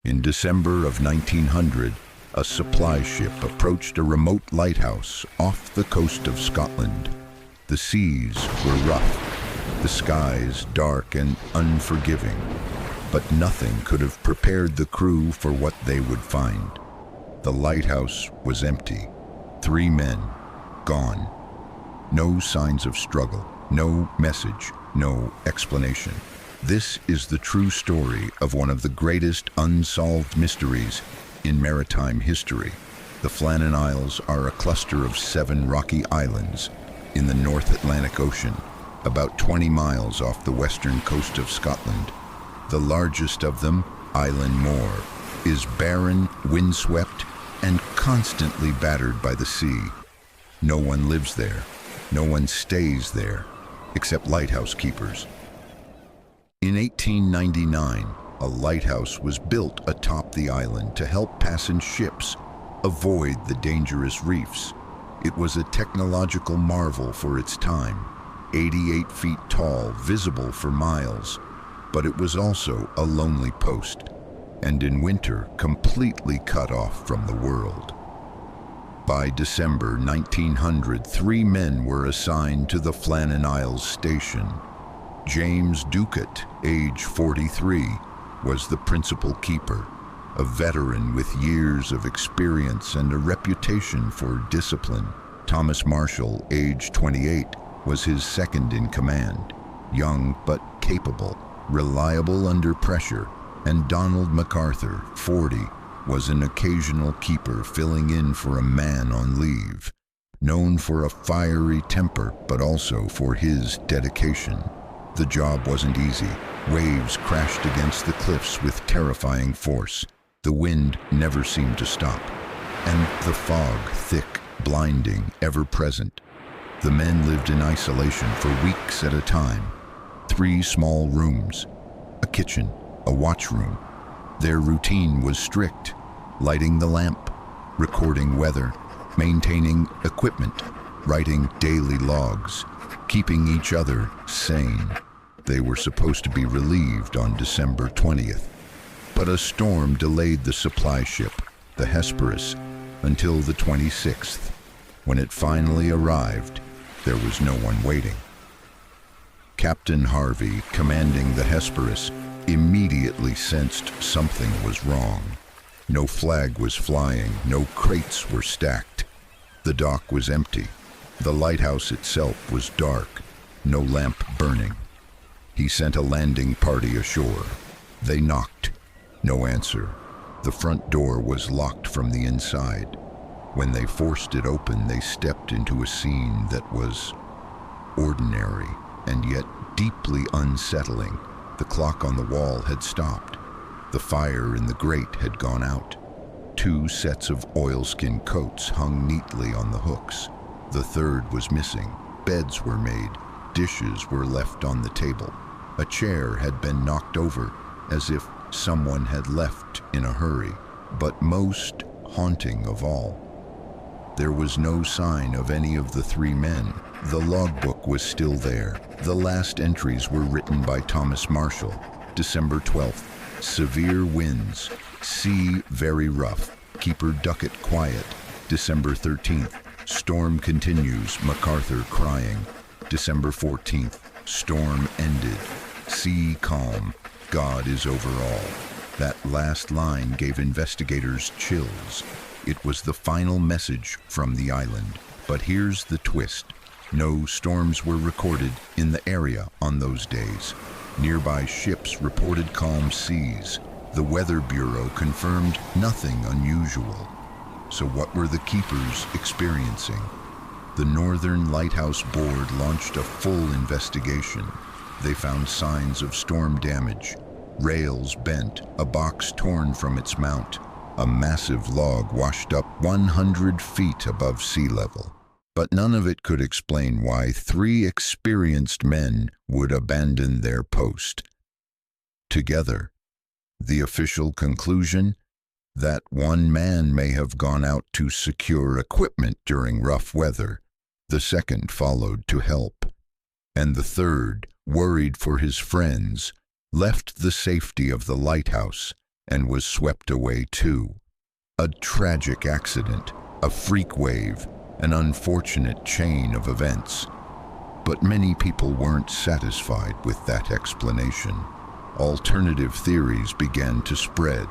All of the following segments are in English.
In December of 1900, a supply ship approached a remote lighthouse off the coast of Scotland. The seas were rough, the skies dark and unforgiving, but nothing could have prepared the crew for what they would find. The lighthouse was empty. 3 men, gone. No signs of struggle, no message, no explanation. This is the true story of one of the greatest unsolved mysteries in maritime history. The Flannan Isles are a cluster of 7 rocky islands in the North Atlantic Ocean, about 20 miles off the western coast of Scotland. The largest of them, Island Moor, is barren, windswept, and constantly battered by the sea. No one lives there. No one stays there, except lighthouse keepers. In 1899, a lighthouse was built atop the island to help passing ships avoid the dangerous reefs. It was a technological marvel for its time, 88 feet tall, visible for miles, but it was also a lonely post, and in winter completely cut off from the world. By December 1900, 3 men were assigned to the Flannan Isles station. James Ducat, age 43, was the principal keeper, a veteran with years of experience and a reputation for discipline. Thomas Marshall, age 28, was his second in command, young but capable, reliable under pressure, and Donald MacArthur, 40, was an occasional keeper filling in for a man on leave, known for a fiery temper but also for his dedication. The job wasn't easy. Waves crashed against the cliffs with terrifying force. The wind never seemed to stop, and the fog, thick, blinding, ever-present. The men lived in isolation for weeks at a time. 3 small rooms, a kitchen, a watchroom. Their routine was strict: lighting the lamp, recording weather, maintaining equipment, writing daily logs, keeping each other sane. They were supposed to be relieved on December 20th, but a storm delayed the supply ship, the Hesperus, until the 26th. When it finally arrived, there was no one waiting. Captain Harvey, commanding the Hesperus, immediately sensed something was wrong. No flag was flying, no crates were stacked. The dock was empty. The lighthouse itself was dark, no lamp burning. He sent a landing party ashore. They knocked. No answer. The front door was locked from the inside. When they forced it open, they stepped into a scene that was ordinary and yet deeply unsettling. The clock on the wall had stopped. The fire in the grate had gone out. 2 sets of oilskin coats hung neatly on the hooks. The third was missing. Beds were made. Dishes were left on the table. A chair had been knocked over, as if someone had left in a hurry. But most haunting of all, there was no sign of any of the 3 men. The logbook was still there. The last entries were written by Thomas Marshall. December 12th, severe winds, sea very rough, keeper Ducat quiet. December 13th, storm continues, MacArthur crying. December 14th, storm ended, sea calm, God is over all. That last line gave investigators chills. It was the final message from the island. But here's the twist. No storms were recorded in the area on those days. Nearby ships reported calm seas. The Weather Bureau confirmed nothing unusual. So what were the keepers experiencing? The Northern Lighthouse Board launched a full investigation. They found signs of storm damage, rails bent, a box torn from its mount, a massive log washed up 100 feet above sea level. But none of it could explain why 3 experienced men would abandon their post. Together, the official conclusion? That 1 man may have gone out to secure equipment during rough weather. The second followed to help. And the third, worried for his friends, left the safety of the lighthouse and was swept away too. A tragic accident, a freak wave, an unfortunate chain of events. But many people weren't satisfied with that explanation. Alternative theories began to spread.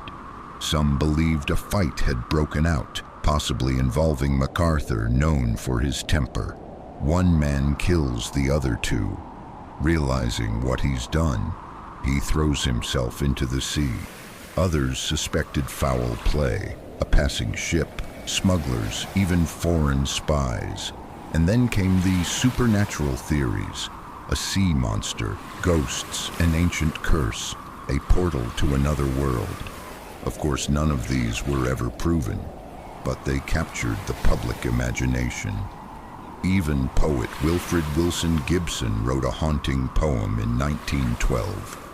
Some believed a fight had broken out, possibly involving MacArthur, known for his temper. One man kills the other two. Realizing what he's done, he throws himself into the sea. Others suspected foul play, a passing ship, smugglers, even foreign spies. And then came the supernatural theories: a sea monster, ghosts, an ancient curse, a portal to another world. Of course, none of these were ever proven, but they captured the public imagination. Even poet Wilfred Wilson Gibson wrote a haunting poem in 1912.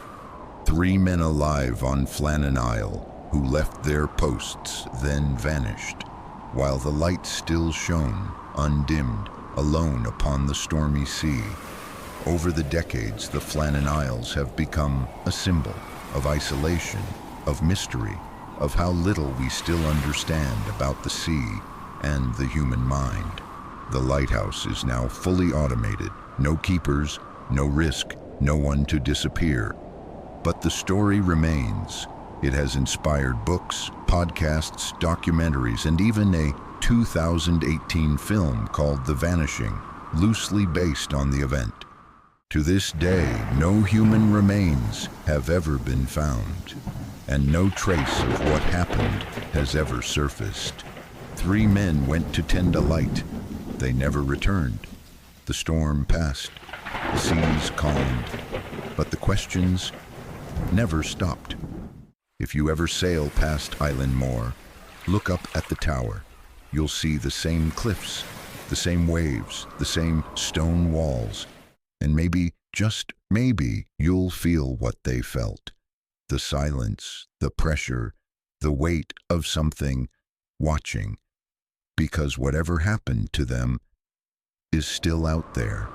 3 men alive on Flannan Isle, who left their posts, then vanished, while the light still shone, undimmed, alone upon the stormy sea. Over the decades, the Flannan Isles have become a symbol of isolation, of mystery, of how little we still understand about the sea and the human mind. The lighthouse is now fully automated, no keepers, no risk, no one to disappear. But the story remains. It has inspired books, podcasts, documentaries, and even a 2018 film called The Vanishing, loosely based on the event. To this day, no human remains have ever been found, and no trace of what happened has ever surfaced. 3 men went to tend a light. They never returned. The storm passed, the seas calmed, but the questions never stopped. If you ever sail past Island Moor, look up at the tower. You'll see the same cliffs, the same waves, the same stone walls, and maybe, just maybe, you'll feel what they felt. The silence, the pressure, the weight of something watching. Because whatever happened to them is still out there,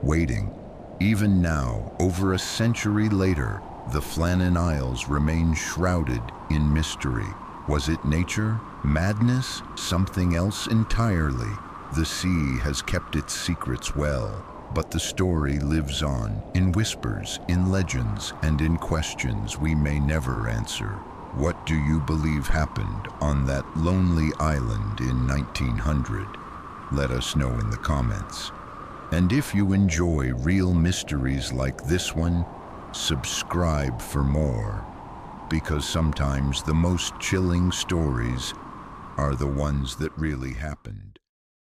waiting. Even now, over a century later, the Flannan Isles remain shrouded in mystery. Was it nature, madness, something else entirely? The sea has kept its secrets well, but the story lives on, in whispers, in legends, and in questions we may never answer. What do you believe happened on that lonely island in 1900? Let us know in the comments. And if you enjoy real mysteries like this one, subscribe for more, because sometimes the most chilling stories are the ones that really happened.